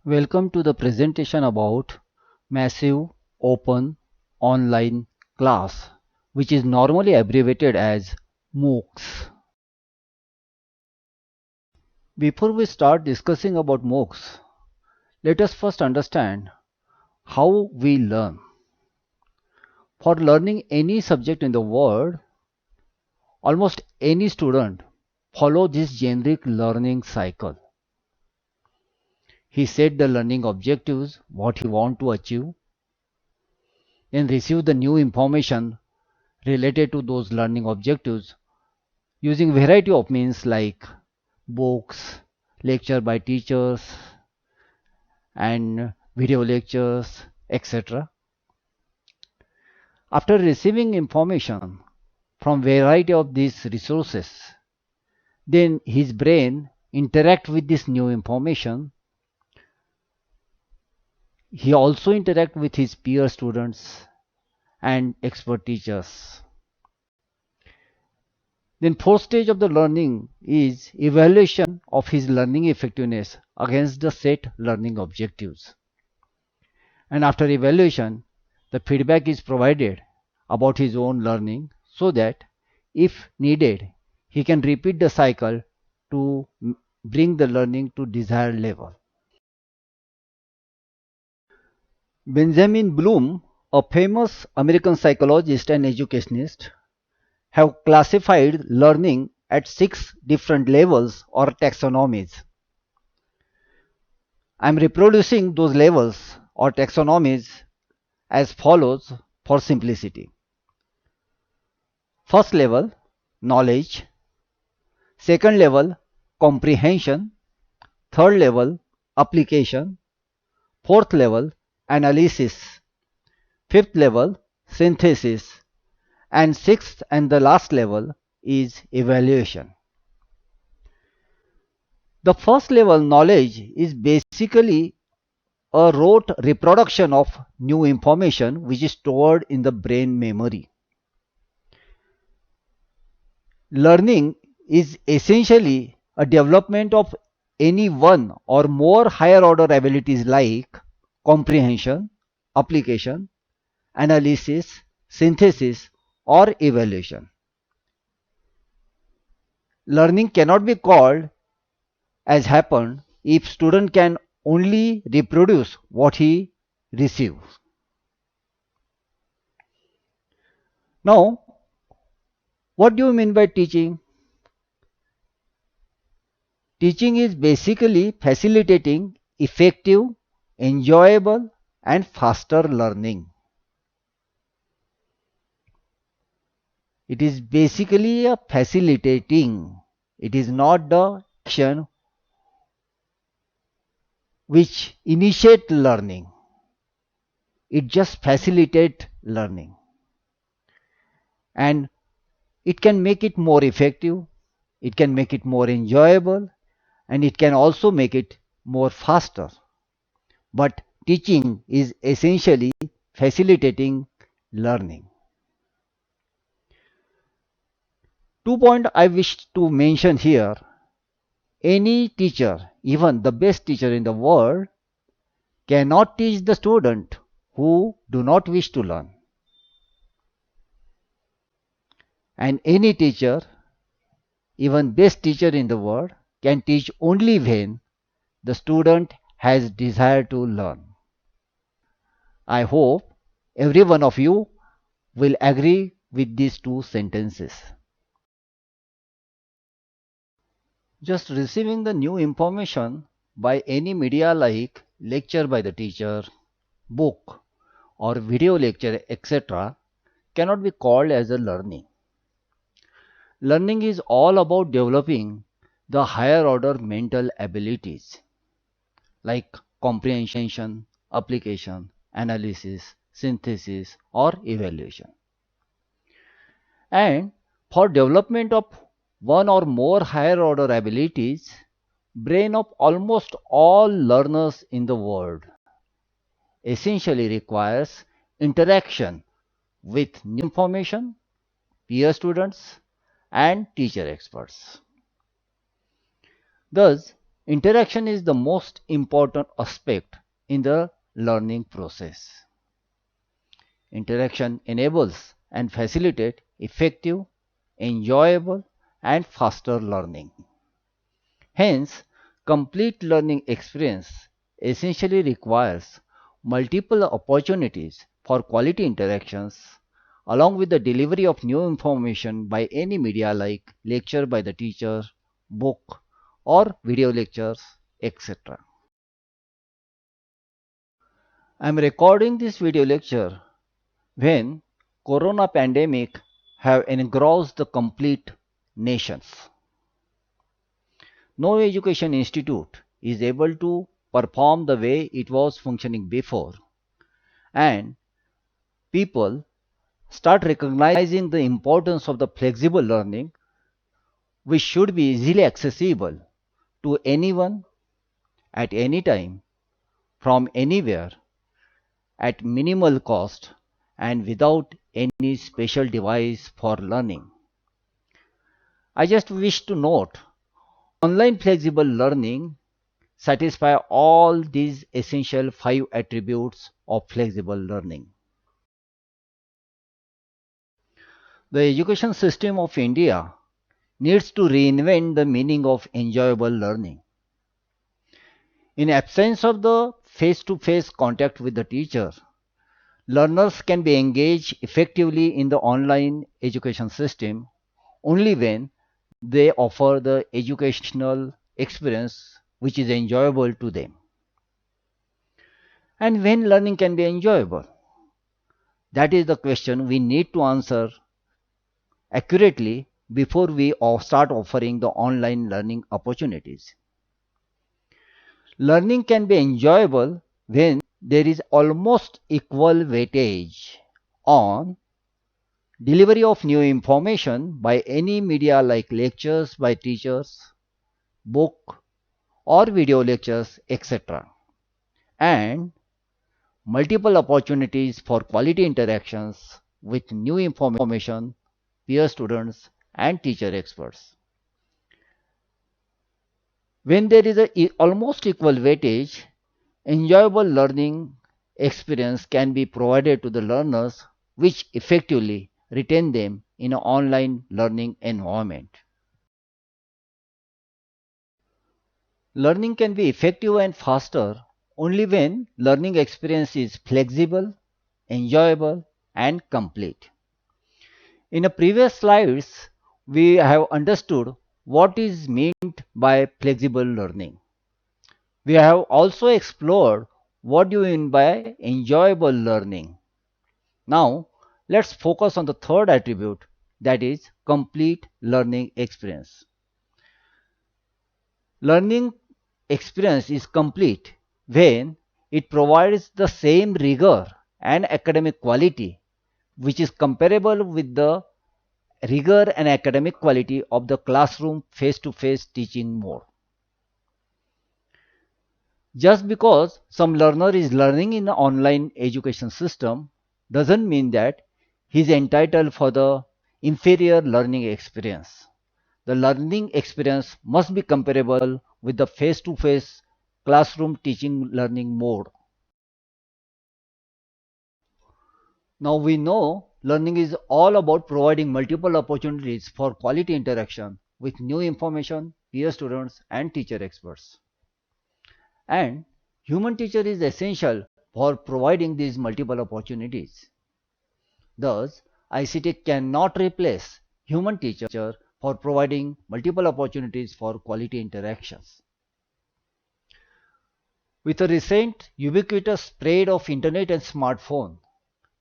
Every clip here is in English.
Welcome to the presentation about Massive Open Online Class, which is normally abbreviated as MOOCs. Before we start discussing about MOOCs, let us first understand how we learn. For learning any subject in the world, almost any student follow this generic learning cycle. He set the learning objectives, what he want to achieve, then receive the new information related to those learning objectives using variety of means like books, lecture by teachers and video lectures, etc. After receiving information from variety of these resources, then his brain interact with this new information. He also interact with his peer students and expert teachers. Then fourth stage of the learning is evaluation of his learning effectiveness against the set learning objectives. And after evaluation, the feedback is provided about his own learning so that if needed, he can repeat the cycle to bring the learning to desired level. Benjamin Bloom, a famous American psychologist and educationist, have classified learning at 6 different levels or taxonomies. I am reproducing those levels or taxonomies as follows for simplicity. First level, knowledge. Second level, comprehension. Third level, application. Fourth level, analysis. Fifth level, synthesis. And sixth and the last level is evaluation. The first level knowledge is basically a rote reproduction of new information which is stored in the brain memory. Learning is essentially a development of any one or more higher order abilities like comprehension, application, analysis, synthesis, or evaluation. Learning cannot be called as happened if student can only reproduce what he receives. Now, what do you mean by teaching? Teaching is basically facilitating effective, enjoyable, and faster learning. It is basically a facilitating. It is not the action which initiate learning. It just facilitate learning. And it can make it more effective, it can make it more enjoyable, and it can also make it more faster. But teaching is essentially facilitating learning. 2 points I wish to mention here. Any teacher, even the best teacher in the world, cannot teach the student who do not wish to learn. And any teacher, even best teacher in the world, can teach only when the student has desire to learn. I hope every one of you will agree with these two sentences. Just receiving the new information by any media like lecture by the teacher, book or video lecture etc. cannot be called as a learning. Learning is all about developing the higher order mental abilities like comprehension, application, analysis, synthesis or evaluation. And for development of one or more higher order abilities, brain of almost all learners in the world essentially requires interaction with new information, peer students, and teacher experts. Thus, Interaction is the most important aspect in the learning process. Interaction enables and facilitates effective, enjoyable, and faster learning. Hence, complete learning experience essentially requires multiple opportunities for quality interactions along with the delivery of new information by any media like lecture by the teacher, book, or video lectures, etc. I am recording this video lecture when corona pandemic have engrossed the complete nations. No education institute is able to perform the way it was functioning before, and people start recognizing the importance of the flexible learning which should be easily accessible to anyone at any time from anywhere at minimal cost and without any special device for learning. I just wish to note online flexible learning satisfy all these essential 5 attributes of flexible learning. The education system of India needs to reinvent the meaning of enjoyable learning. In absence of the face-to-face contact with the teacher, learners can be engaged effectively in the online education system only when they offer the educational experience which is enjoyable to them. And when learning can be enjoyable? That is the question we need to answer accurately before we start offering the online learning opportunities. Learning can be enjoyable when there is almost equal weightage on delivery of new information by any media like lectures by teachers, book or video lectures, etc. and multiple opportunities for quality interactions with new information, peer students and teacher experts. When there is almost equal weightage, enjoyable learning experience can be provided to the learners which effectively retain them in an online learning environment. Learning can be effective and faster only when learning experience is flexible, enjoyable, and complete. In the previous slides, we have understood what is meant by flexible learning. We have also explored what do you mean by enjoyable learning. Now, let's focus on the third attribute, that is complete learning experience. Learning experience is complete when it provides the same rigor and academic quality which is comparable with the rigor and academic quality of the classroom face-to-face teaching mode. Just because some learner is learning in the online education system doesn't mean that he is entitled for the inferior learning experience. The learning experience must be comparable with the face-to-face classroom teaching learning mode. Now we know learning is all about providing multiple opportunities for quality interaction with new information, peer students and teacher experts. And human teacher is essential for providing these multiple opportunities. Thus, ICT cannot replace human teacher for providing multiple opportunities for quality interactions. With the recent ubiquitous spread of internet and smartphone,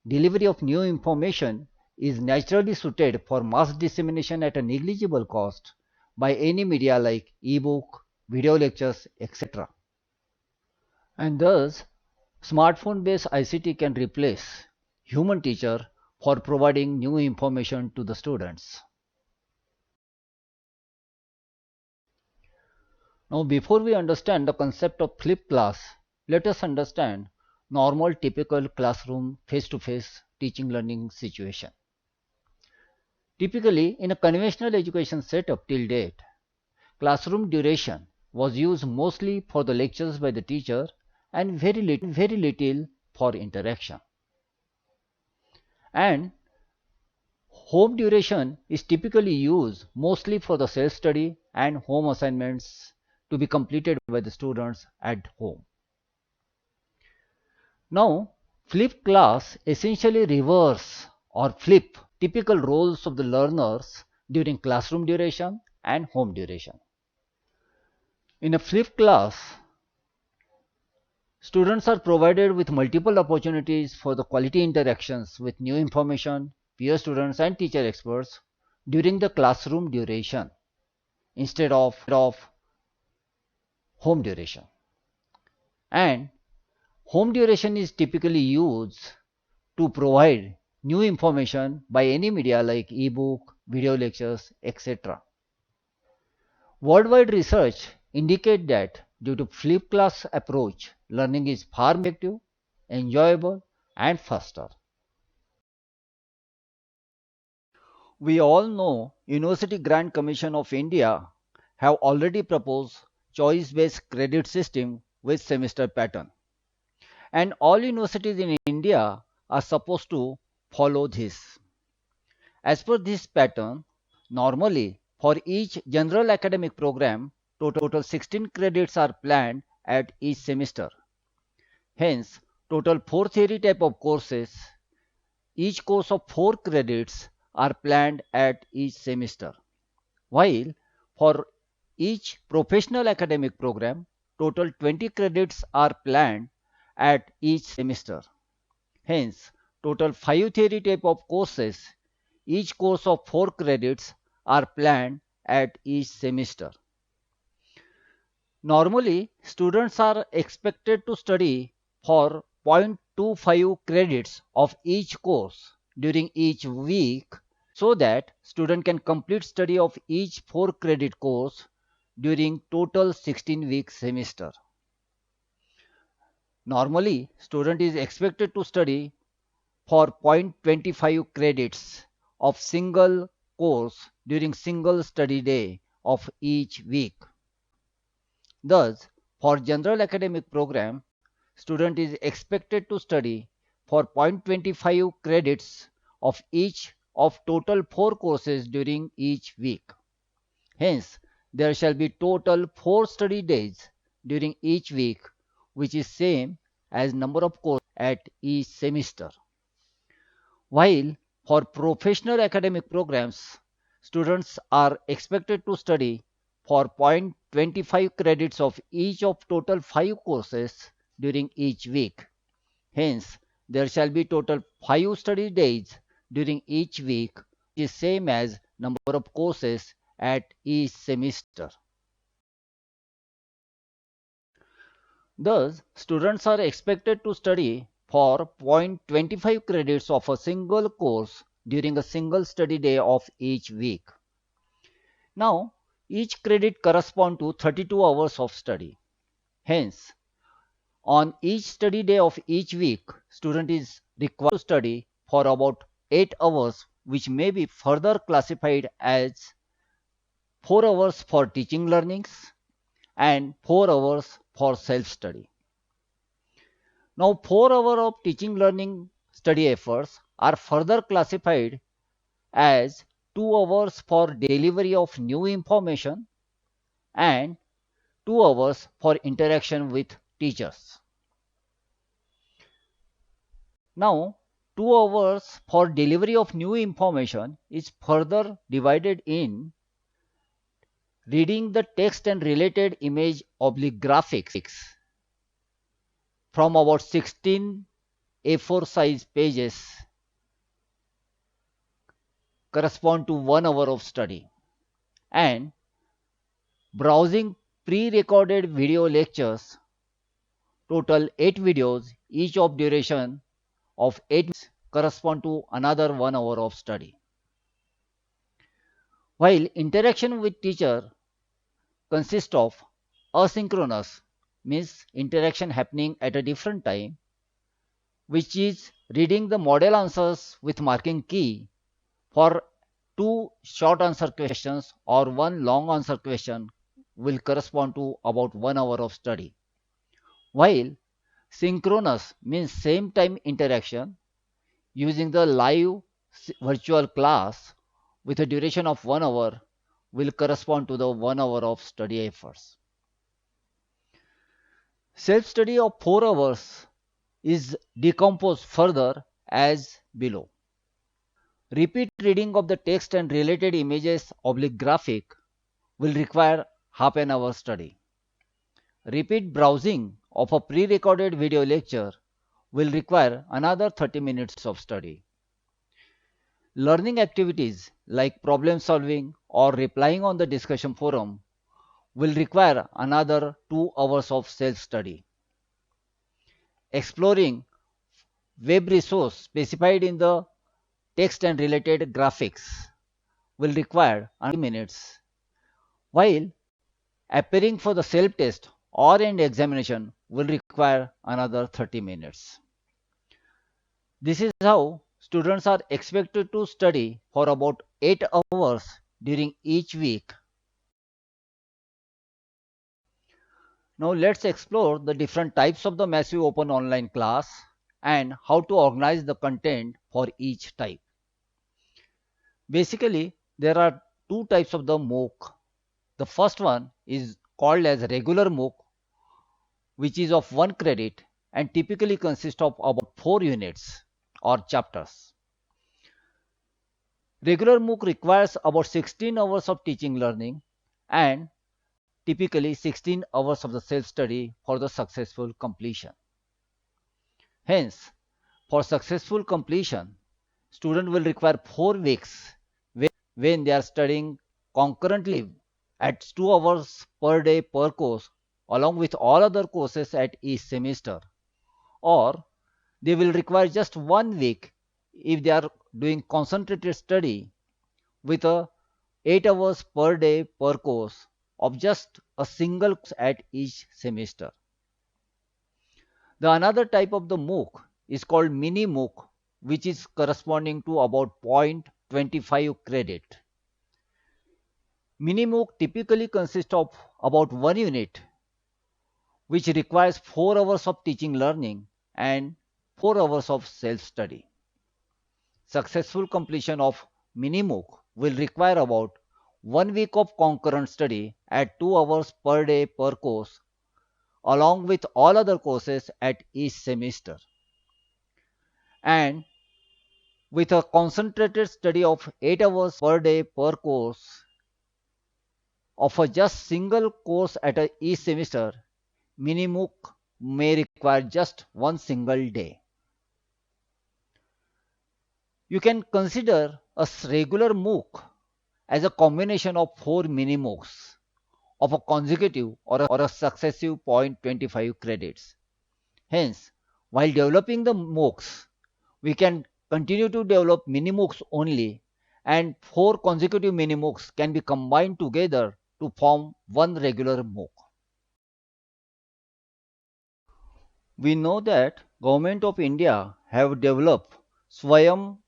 delivery of new information is naturally suited for mass dissemination at a negligible cost by any media like e-book, video lectures, etc. And thus, smartphone-based ICT can replace human teacher for providing new information to the students. Now, before we understand the concept of flipped class, let us understand normal typical classroom face-to-face teaching learning situation. Typically, in a conventional education setup till date, classroom duration was used mostly for the lectures by the teacher and very little for interaction. And home duration is typically used mostly for the self-study and home assignments to be completed by the students at home. Now, flipped class essentially reverse or flip typical roles of the learners during classroom duration and home duration. In a flipped class, students are provided with multiple opportunities for the quality interactions with new information, peer students and teacher experts during the classroom duration instead of home duration. And home duration is typically used to provide new information by any media like ebook, video lectures, etc. Worldwide research indicate that due to flipped class approach, learning is far more effective, enjoyable, and faster. We all know University Grant Commission of India have already proposed choice-based credit system with semester pattern, and all universities in India are supposed to follow this. As per this pattern, normally for each general academic program, total 16 credits are planned at each semester. Hence, total 4 theory type of courses, each course of 4 credits are planned at each semester. While for each professional academic program, total 20 credits are planned at each semester. Hence, total 5 theory type of courses, each course of 4 credits are planned at each semester. Normally, students are expected to study for 0.25 credits of each course during each week so that student can complete study of each 4 credit course during total 16-week semester. Normally, student is expected to study for 0.25 credits of single course during single study day of each week. Thus, for general academic program, student is expected to study for 0.25 credits of each of total 4 courses during each week. Hence, there shall be total 4 study days during each week, which is same as number of courses at each semester. While for professional academic programs, students are expected to study for 0.25 credits of each of total 5 courses during each week. Hence, there shall be total 5 study days during each week, which is same as number of courses at each semester. Thus, students are expected to study for 0.25 credits of a single course during a single study day of each week. Now, each credit corresponds to 32 hours of study. Hence, on each study day of each week, student is required to study for about 8 hours, which may be further classified as 4 hours for teaching learnings and 4 hours for self-study. Now, 4 hours of teaching learning study efforts are further classified as 2 hours for delivery of new information and 2 hours for interaction with teachers. Now, 2 hours for delivery of new information is further divided in reading the text and related image oblique graphics from about 16 A4 size pages correspond to 1 hour of study, and browsing pre-recorded video lectures, total 8 videos, each of duration of 8 minutes, correspond to another 1 hour of study. While interaction with teacher consists of asynchronous, means interaction happening at a different time, which is reading the model answers with marking key for 2 short answer questions or 1 long answer question will correspond to about 1 hour of study, while synchronous means same time interaction using the live virtual class with a duration of 1 hour will correspond to the 1 hour of study efforts. Self study of 4 hours is decomposed further as below. Repeat reading of the text and related images oblique graphic will require half an hour study. Repeat browsing of a pre-recorded video lecture will require another 30 minutes of study. Learning activities like problem solving or replying on the discussion forum will require another 2 hours of self-study. Exploring web resource specified in the text and related graphics will require 90 minutes, while appearing for the self-test or an examination will require another 30 minutes. This is how students are expected to study for about 8 hours during each week. Now let's explore the different types of the massive open online class and how to organize the content for each type. Basically, there are two types of the MOOC. The first one is called as regular MOOC, which is of 1 credit and typically consists of about 4 units or chapters. Regular MOOC requires about 16 hours of teaching learning and typically 16 hours of the self-study for the successful completion. Hence, for successful completion, student will require 4 weeks when they are studying concurrently at 2 hours per day per course along with all other courses at each semester, or they will require just 1 week if they are doing concentrated study with a 8 hours per day per course of just a single course at each semester. The another type of the MOOC is called mini MOOC, which is corresponding to about 0.25 credit. Mini MOOC typically consists of about 1 unit, which requires 4 hours of teaching learning and 4 hours of self-study. Successful completion of mini MOOC will require about 1 week of concurrent study at 2 hours per day per course along with all other courses at each semester, and with a concentrated study of 8 hours per day per course of a just single course at each semester, mini MOOC may require just one single day. You can consider a regular MOOC as a combination of 4 mini MOOCs of a consecutive or a successive 0.25 credits. Hence, while developing the MOOCs, we can continue to develop mini MOOCs only, and 4 consecutive mini MOOCs can be combined together to form one regular MOOC. We know that Government of India have developed Swayam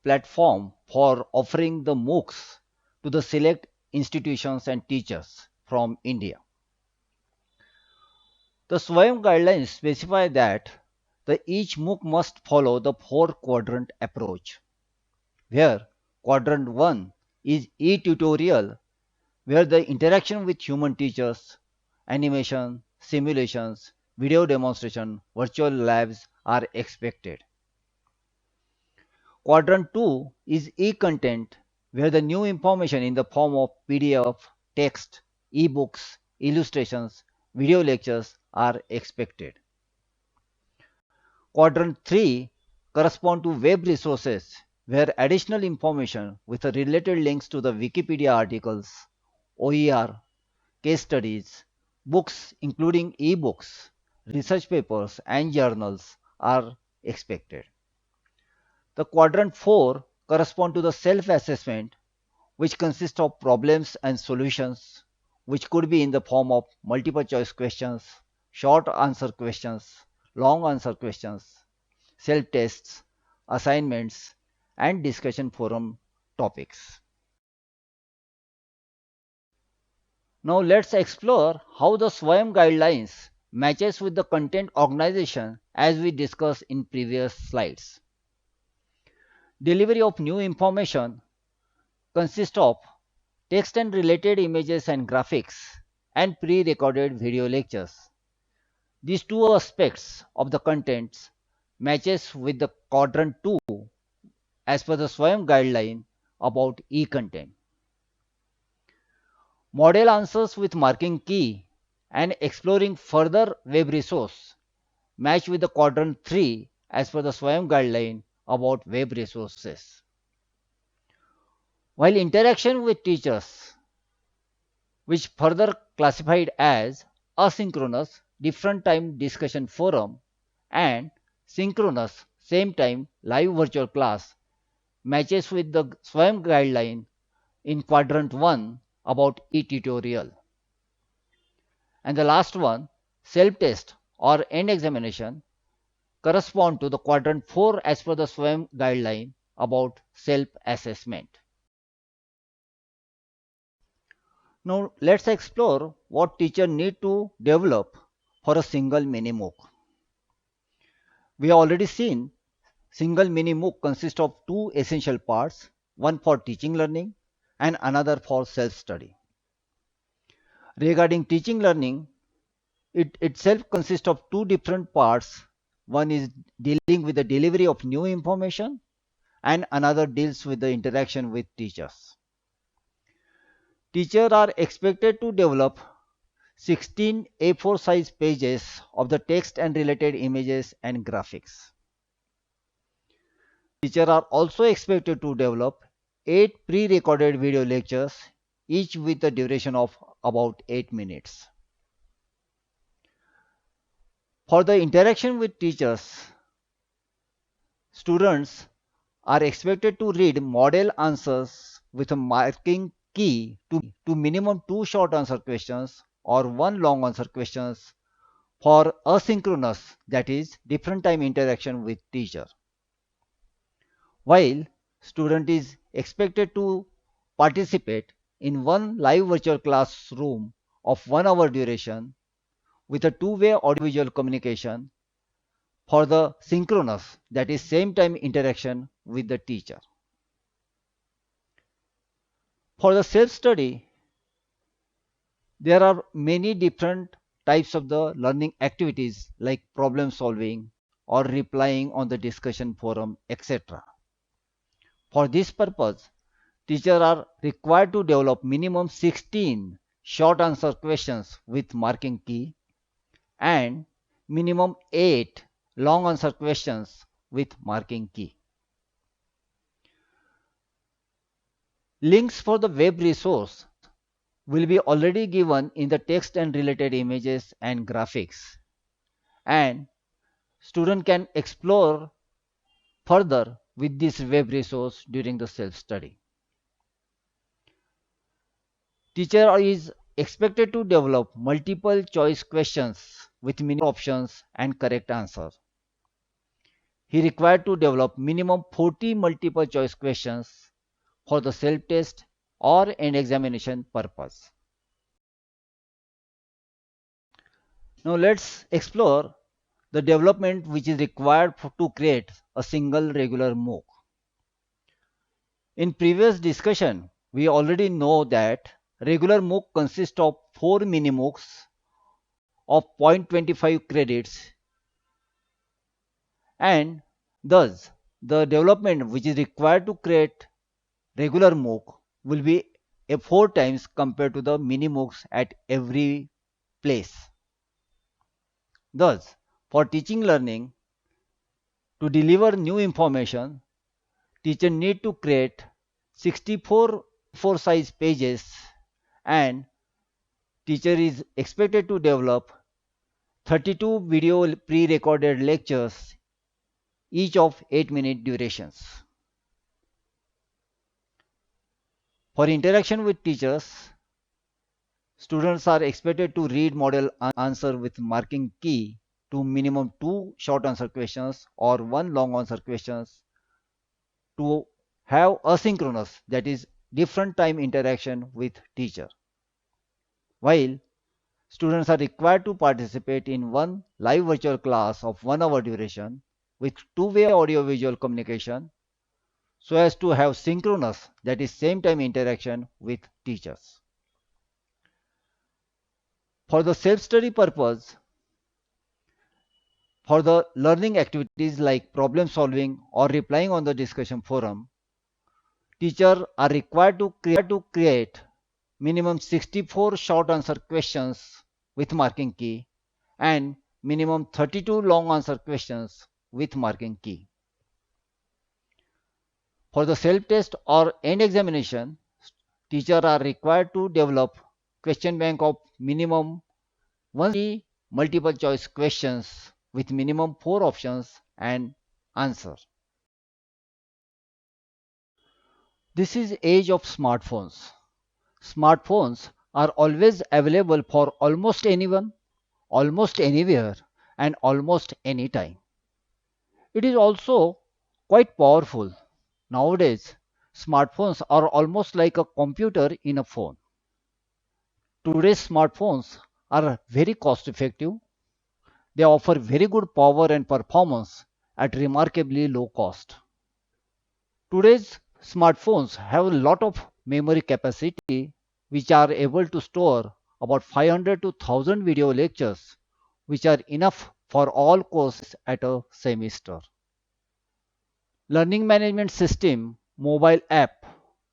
platform for offering the MOOCs to the select institutions and teachers from India. The Swayam guidelines specify that each MOOC must follow the 4-quadrant approach, where quadrant 1 is e-tutorial, where the interaction with human teachers, animation, simulations, video demonstration, virtual labs are expected. Quadrant 2 is e-content, where the new information in the form of PDF, text, e-books, illustrations, video lectures are expected. Quadrant 3 correspond to web resources, where additional information with related links to the Wikipedia articles, OER, case studies, books including e-books, research papers and journals are expected. The quadrant 4 correspond to the self-assessment, which consists of problems and solutions, which could be in the form of multiple choice questions, short answer questions, long answer questions, self-tests, assignments, and discussion forum topics. Now let's explore how the SWAYAM guidelines matches with the content organization as we discussed in previous slides. Delivery of new information consists of text and related images and graphics and pre-recorded video lectures. These two aspects of the contents matches with the quadrant 2 as per the SWAYAM guideline about e-content. Model answers with marking key and exploring further web resource match with the quadrant 3 as per the SWAYAM guideline about web resources. While interaction with teachers, which further classified as asynchronous different time discussion forum and synchronous same time live virtual class matches with the SWAYAM guideline in quadrant 1 about e-tutorial. And the last one, self-test or end examination, correspond to the quadrant 4 as per the SWAYAM guideline about self-assessment. Now let's explore what teacher need to develop for a single mini MOOC. We have already seen single mini MOOC consists of two essential parts, one for teaching learning and another for self-study. Regarding teaching learning, it itself consists of two different parts. One is dealing with the delivery of new information and another deals with the interaction with teachers. Teachers are expected to develop 16 A4 size pages of the text and related images and graphics. Teachers are also expected to develop 8 pre-recorded video lectures, each with a duration of about 8 minutes. For the interaction with teachers, students are expected to read model answers with a marking key to minimum 2 short answer questions or 1 long answer questions for asynchronous, that is different time interaction with teacher. While student is expected to participate in one live virtual classroom of 1 hour duration with a two-way audiovisual communication for the synchronous, that is same time interaction with the teacher. For the self-study, there are many different types of the learning activities like problem solving or replying on the discussion forum, etc. For this purpose, teachers are required to develop minimum 16 short answer questions with marking key and minimum 8 long answer questions with marking key. Links for the web resource will be already given in the text and related images and graphics, and student can explore further with this web resource during the self-study. Teacher is expected to develop multiple choice questions with many options and correct answers. He required to develop minimum 40 multiple choice questions for the self-test or end examination purpose. Now let's explore the development which is required to create a single regular MOOC. In previous discussion, we already know that regular MOOC consists of 4 mini MOOCs of 0.25 credits, and thus the development which is required to create regular MOOC will be 4 times compared to the mini MOOCs at every place. Thus, for teaching learning, to deliver new information, teacher need to create 64 size pages, and teacher is expected to develop 32 video pre-recorded lectures, each of 8-minute durations. For interaction with teachers, students are expected to read model answer with marking key to minimum 2 short answer questions or 1 long answer questions to have asynchronous, that is different time interaction with teacher. While students are required to participate in one live virtual class of 1 hour duration with two-way audio-visual communication so as to have synchronous, that is same time interaction with teachers. For the self-study purpose, for the learning activities like problem solving or replying on the discussion forum, teachers are required to create minimum 64 short answer questions with marking key and minimum 32 long answer questions with marking key. For the self-test or end examination, teachers are required to develop question bank of minimum 160 multiple choice questions with minimum 4 options and answer. This is age of smartphones. Smartphones are always available for almost anyone, almost anywhere, and almost anytime. It is also quite powerful. Nowadays, smartphones are almost like a computer in a phone. Today's smartphones are very cost effective. They offer very good power and performance at remarkably low cost. Today's smartphones have a lot of memory capacity which are able to store about 500 to 1000 video lectures which are enough for all courses at a semester. Learning management system mobile app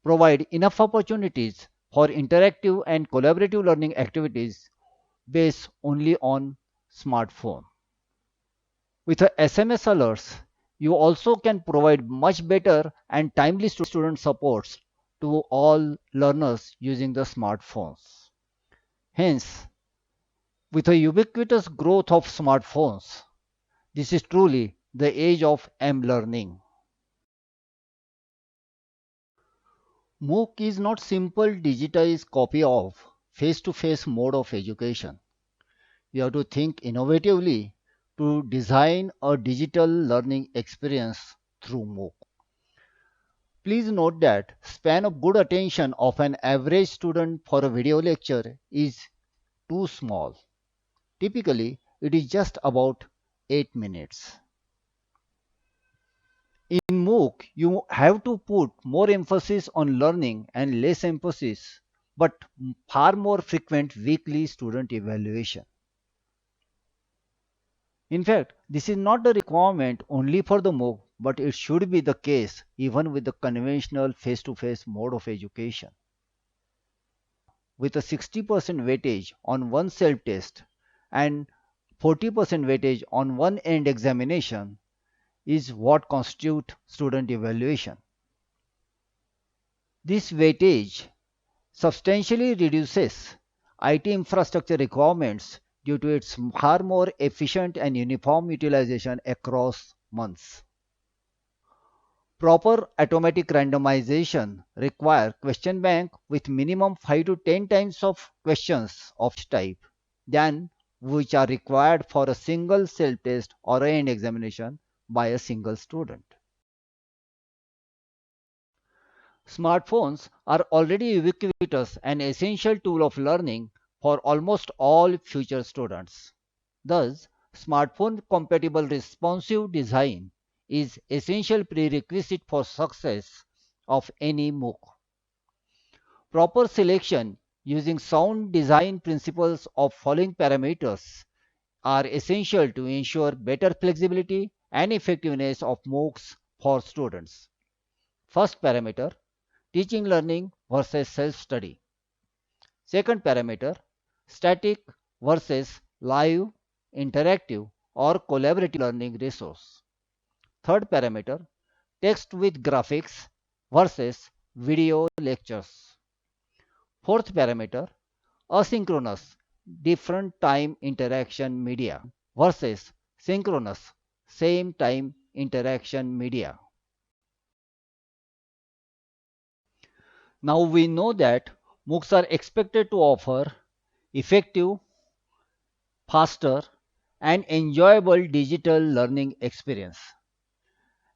provide enough opportunities for interactive and collaborative learning activities based only on smartphone. With a SMS alerts, you also can provide much better and timely student supports to all learners using the smartphones. Hence, with a ubiquitous growth of smartphones, this is truly the age of M-learning. MOOC is not simple digitized copy of face-to-face mode of education. You have to think innovatively to design a digital learning experience through MOOC. Please note that span of good attention of an average student for a video lecture is too small. Typically, it is just about 8 minutes. In MOOC, you have to put more emphasis on learning and less emphasis, but far more frequent weekly student evaluation. In fact, this is not a requirement only for the MOOC, but it should be the case even with the conventional face-to-face mode of education. With a 60% weightage on one self-test and 40% weightage on one end examination is what constitute student evaluation. This weightage substantially reduces IT infrastructure requirements due to its far more efficient and uniform utilization across months. Proper automatic randomization require question bank with minimum 5 to 10 times of questions of type than which are required for a single self-test or an examination by a single student. Smartphones are already ubiquitous and essential tool of learning for almost all future students. Thus, smartphone compatible responsive design is essential prerequisite for success of any MOOC. Proper selection using sound design principles of following parameters are essential to ensure better flexibility and effectiveness of MOOCs for students. First parameter, teaching learning versus self-study. Second parameter, static versus live, interactive or collaborative learning resource. Third parameter, text with graphics versus video lectures. Fourth parameter, asynchronous, different time interaction media versus synchronous, same time interaction media. Now we know that MOOCs are expected to offer effective, faster, and enjoyable digital learning experience.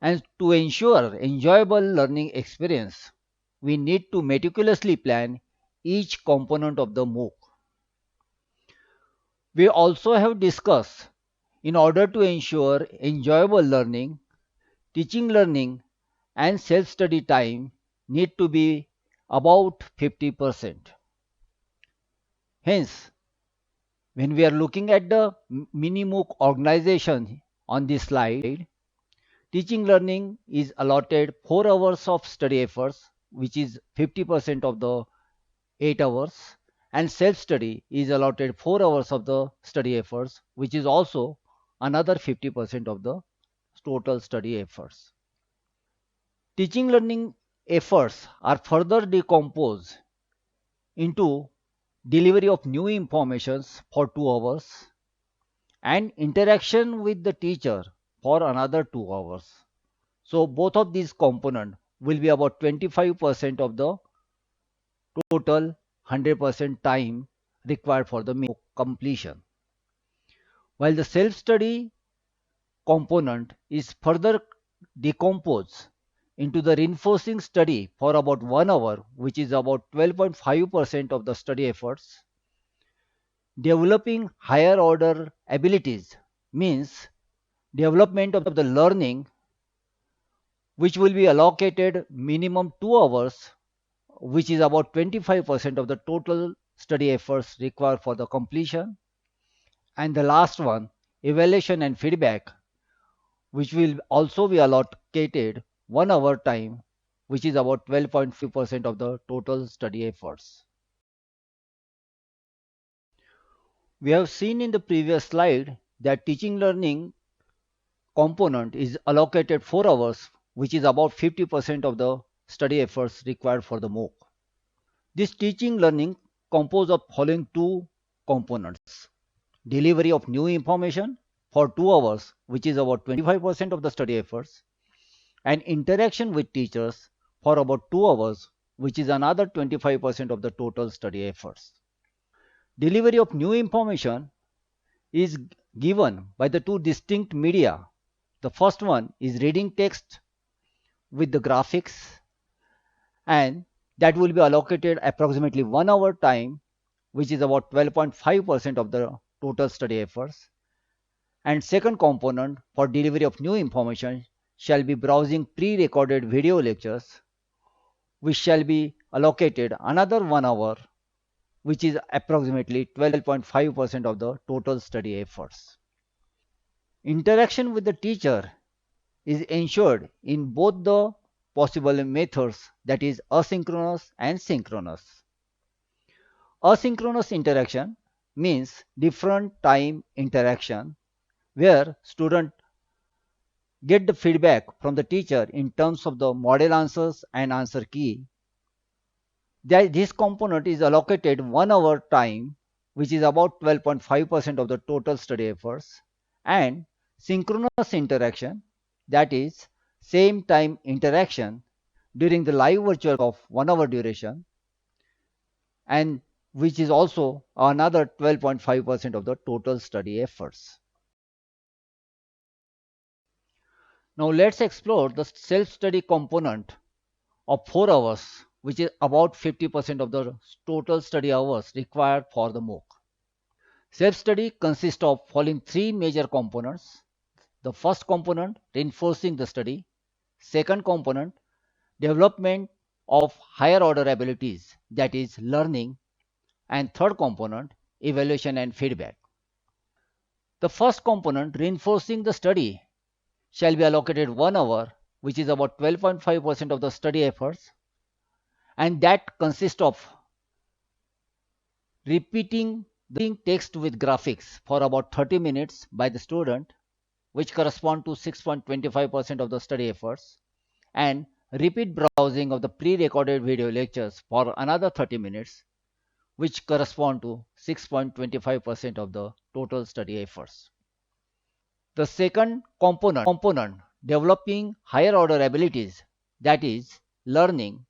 And to ensure enjoyable learning experience, we need to meticulously plan each component of the MOOC. We also have discussed in order to ensure enjoyable learning, teaching learning and self-study time need to be about 50%. Hence, when we are looking at the Minimook organization on this slide, teaching learning is allotted 4 hours of study efforts, which is 50% of the 8 hours, and self study is allotted 4 hours of the study efforts, which is also another 50% of the total study efforts. Teaching learning efforts are further decomposed into delivery of new informations for 2 hours and interaction with the teacher for another 2 hours. So both of these components will be about 25% of the total 100% time required for the completion. While the self-study component is further decomposed into the reinforcing study for about 1 hour, which is about 12.5% of the study efforts. Developing higher order abilities means development of the learning, which will be allocated minimum 2 hours, which is about 25% of the total study efforts required for the completion. And the last one, evaluation and feedback, which will also be allocated 1 hour time, which is about 12.5% of the total study efforts. We have seen in the previous slide that teaching learning component is allocated 4 hours, which is about 50% of the study efforts required for the MOOC. This teaching learning composed of following two components: delivery of new information for 2 hours, which is about 25% of the study efforts, and interaction with teachers for about 2 hours, which is another 25% of the total study efforts. Delivery of new information is given by the two distinct media. The first one is reading text with the graphics, and that will be allocated approximately 1 hour time, which is about 12.5% of the total study efforts. And second component for delivery of new information shall be browsing pre-recorded video lectures, which shall be allocated another 1 hour, which is approximately 12.5% of the total study efforts. Interaction with the teacher is ensured in both the possible methods, that is asynchronous and synchronous. Asynchronous interaction means different time interaction where students get the feedback from the teacher in terms of the model answers and answer key. This component is allocated 1 hour time, which is about 12.5% of the total study efforts, and synchronous interaction, that is same time interaction during the live virtual of 1 hour duration, and which is also another 12.5% of the total study efforts. Now let's explore the self-study component of 4 hours, which is about 50% of the total study hours required for the MOOC. Self-study consists of following three major components. The first component, reinforcing the study. Second component, development of higher order abilities, that is learning. And third component, evaluation and feedback. The first component, reinforcing the study, shall be allocated 1 hour, which is about 12.5% of the study efforts, and that consists of repeating the text with graphics for about 30 minutes by the student, which correspond to 6.25% of the study efforts, and repeat browsing of the pre-recorded video lectures for another 30 minutes, which correspond to 6.25% of the total study efforts. The second component, developing higher order abilities, that is learning,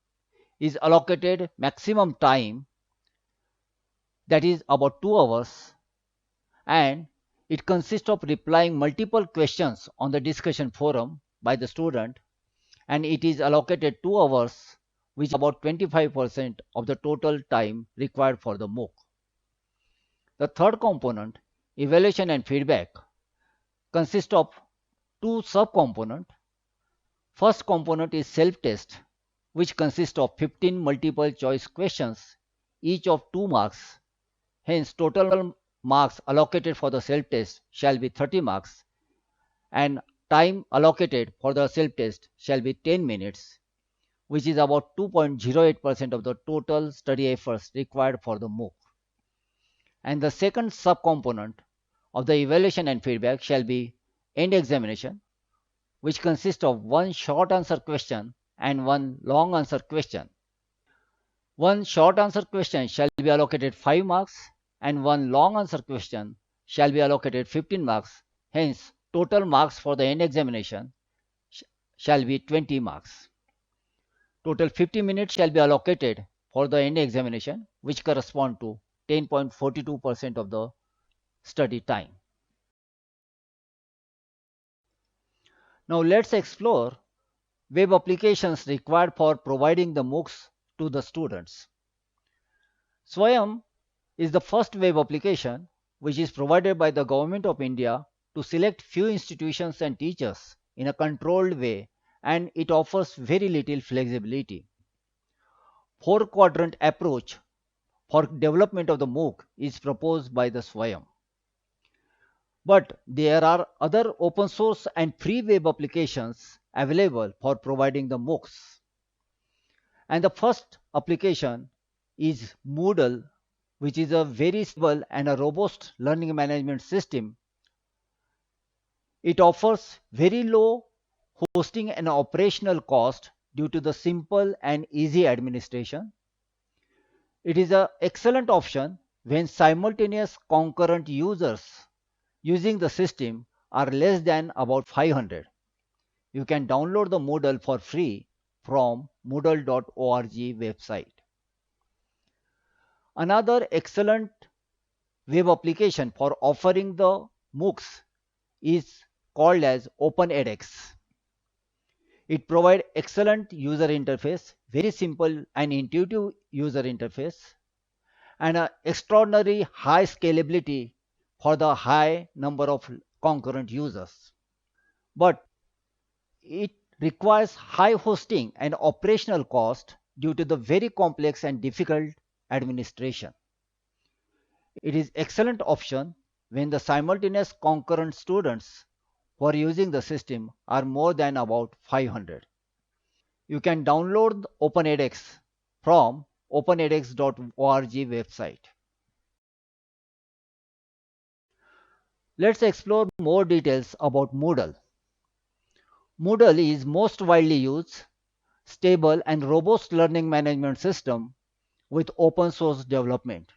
is allocated maximum time, that is about 2 hours, and it consists of replying multiple questions on the discussion forum by the student, and it is allocated 2 hours, which is about 25% of the total time required for the MOOC. The third component, evaluation and feedback consist of two subcomponents. First component is self-test, which consists of 15 multiple choice questions, each of 2 marks. Hence, total marks allocated for the self-test shall be 30 marks and time allocated for the self-test shall be 10 minutes, which is about 2.08% of the total study efforts required for the MOOC. And the second subcomponent of the evaluation and feedback shall be end examination, which consists of one short answer question and one long answer question. One short answer question shall be allocated 5 marks and one long answer question shall be allocated 15 marks. Hence, total marks for the end examination shall be 20 marks. Total 50 minutes shall be allocated for the end examination, which correspond to 10.42% of the study time. Now let's explore web applications required for providing the MOOCs to the students. Swayam is the first web application which is provided by the Government of India to select few institutions and teachers in a controlled way, and it offers very little flexibility. Four-quadrant approach for development of the MOOC is proposed by the Swayam. But there are other open source and free web applications available for providing the MOOCs. And the first application is Moodle, which is a very stable and a robust learning management system. It offers very low hosting and operational cost due to the simple and easy administration. It is an excellent option when simultaneous concurrent users using the system are less than about 500. You can download the Moodle for free from moodle.org website. Another excellent web application for offering the MOOCs is called as OpenEdX. It provides excellent user interface, very simple and intuitive user interface, and an extraordinary high scalability for the high number of concurrent users. But it requires high hosting and operational cost due to the very complex and difficult administration. It is excellent option when the simultaneous concurrent students who are using the system are more than about 500. You can download OpenEdX from openedx.org website. Let's explore more details about Moodle. Moodle is most widely used, stable and robust learning management system with open source development.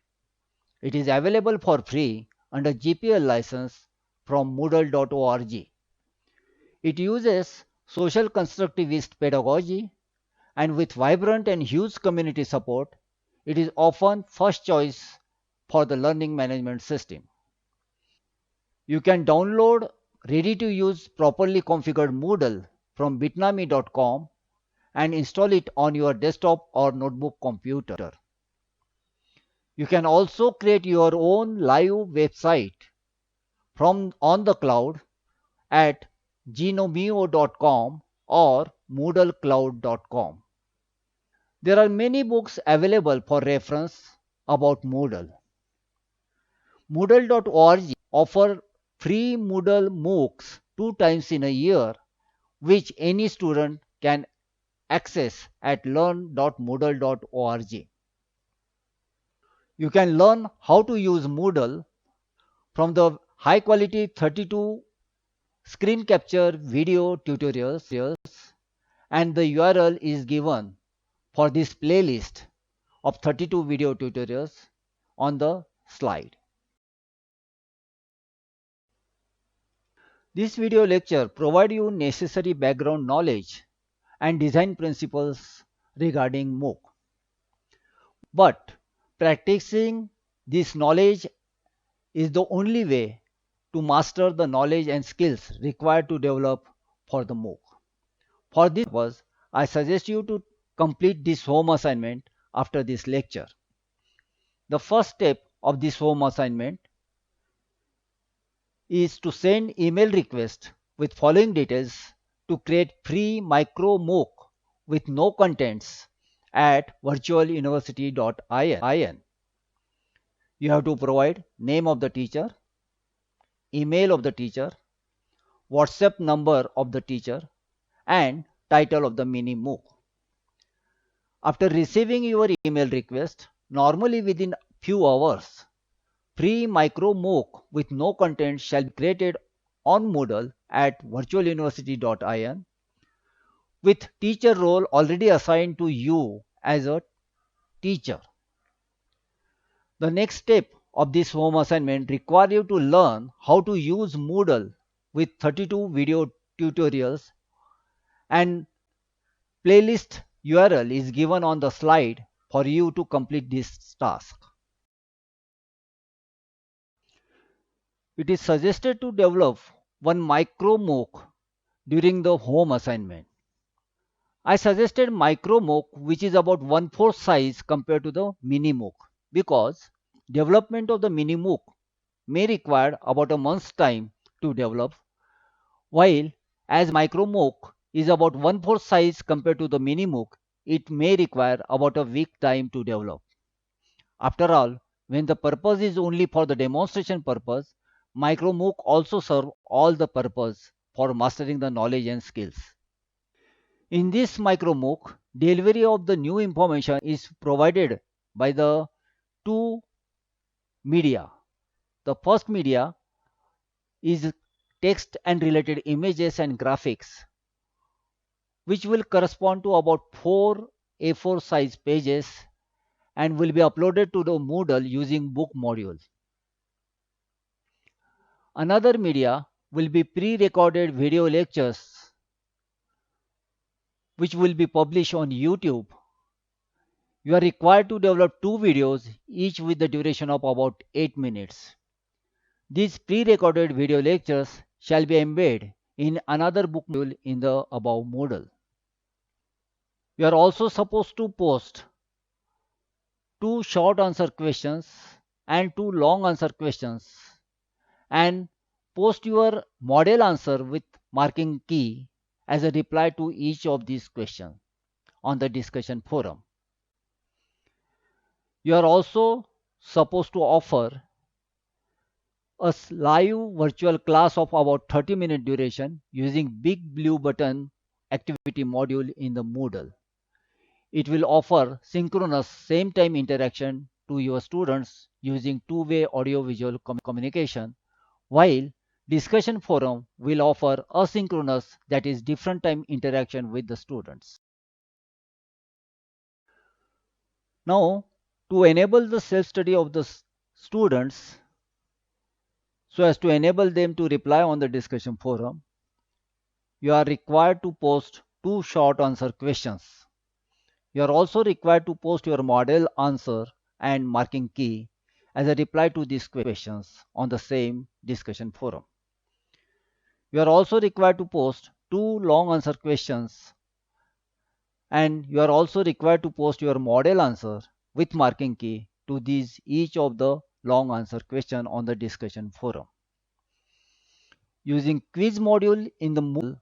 It is available for free under GPL license from moodle.org. It uses social constructivist pedagogy, and with vibrant and huge community support, it is often first choice for the learning management system. You can download ready-to-use properly configured Moodle from bitnami.com and install it on your desktop or notebook computer. You can also create your own live website from on the cloud at gnomeo.com or moodlecloud.com. There are many books available for reference about Moodle. Moodle.org offers free Moodle MOOCs 2 times in a year, which any student can access at learn.moodle.org. You can learn how to use Moodle from the high quality 32 screen capture video tutorials, and the URL is given for this playlist of 32 video tutorials on the slide. This video lecture provides you necessary background knowledge and design principles regarding MOOC. But practicing this knowledge is the only way to master the knowledge and skills required to develop for the MOOC. For this purpose, I suggest you to complete this home assignment after this lecture. The first step of this home assignment is to send email request with following details to create free micro MOOC with no contents at virtualuniversity.in. You have to provide name of the teacher, email of the teacher, WhatsApp number of the teacher, and title of the mini MOOC. After receiving your email request, normally within few hours, free micro MOOC with no content shall be created on Moodle at virtualuniversity.in with teacher role already assigned to you as a teacher. The next step of this home assignment require you to learn how to use Moodle with 32 video tutorials, and playlist URL is given on the slide for you to complete this task. It is suggested to develop one micro MOOC during the home assignment. I suggested micro MOOC which is about 1/4 size compared to the mini MOOC because development of the mini MOOC may require about a month's time to develop, while as micro MOOC is about 1/4 size compared to the mini MOOC, it may require about a week time to develop. After all, when the purpose is only for the demonstration purpose, micro MOOC also serve all the purpose for mastering the knowledge and skills. In this micro MOOC, delivery of the new information is provided by the two media. The first media is text and related images and graphics, which will correspond to about 4 A4 size pages and will be uploaded to the Moodle using book module. Another media will be pre-recorded video lectures which will be published on YouTube. You are required to develop two videos, each with the duration of about 8 minutes. These pre-recorded video lectures shall be embedded in another book module in the above Moodle. You are also supposed to post two short answer questions and two long answer questions and post your model answer with marking key as a reply to each of these questions on the discussion forum. You are also supposed to offer a live virtual class of about 30-minute duration using big blue button activity module in the Moodle. It will offer synchronous same time interaction to your students using two-way audio-visual communication, while discussion forum will offer asynchronous, that is different time interaction with the students. Now, to enable the self-study of the students, so as to enable them to reply on the discussion forum, you are required to post two short answer questions. You are also required to post your model answer and marking key as a reply to these questions on the same discussion forum. You are also required to post two long answer questions, and you are also required to post your model answer with marking key to these each of the long answer question on the discussion forum. Using quiz module in the Moodle,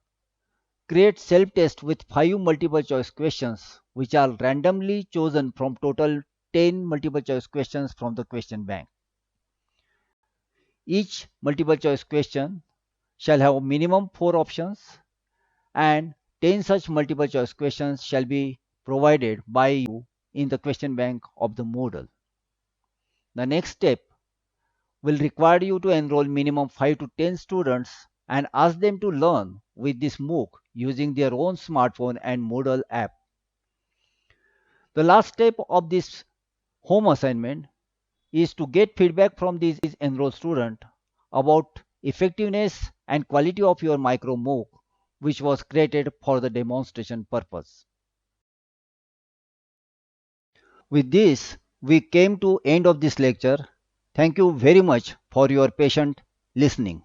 create self-test with 5 multiple choice questions which are randomly chosen from total 10 multiple choice questions from the question bank. Each multiple choice question shall have minimum 4 options, and 10 such multiple choice questions shall be provided by you in the question bank of the Moodle. The next step will require you to enroll minimum 5 to 10 students and ask them to learn with this MOOC using their own smartphone and Moodle app. The last step of this home assignment is to get feedback from these enrolled students about effectiveness and quality of your micro MOOC, which was created for the demonstration purpose. With this, we came to end of this lecture. Thank you very much for your patient listening.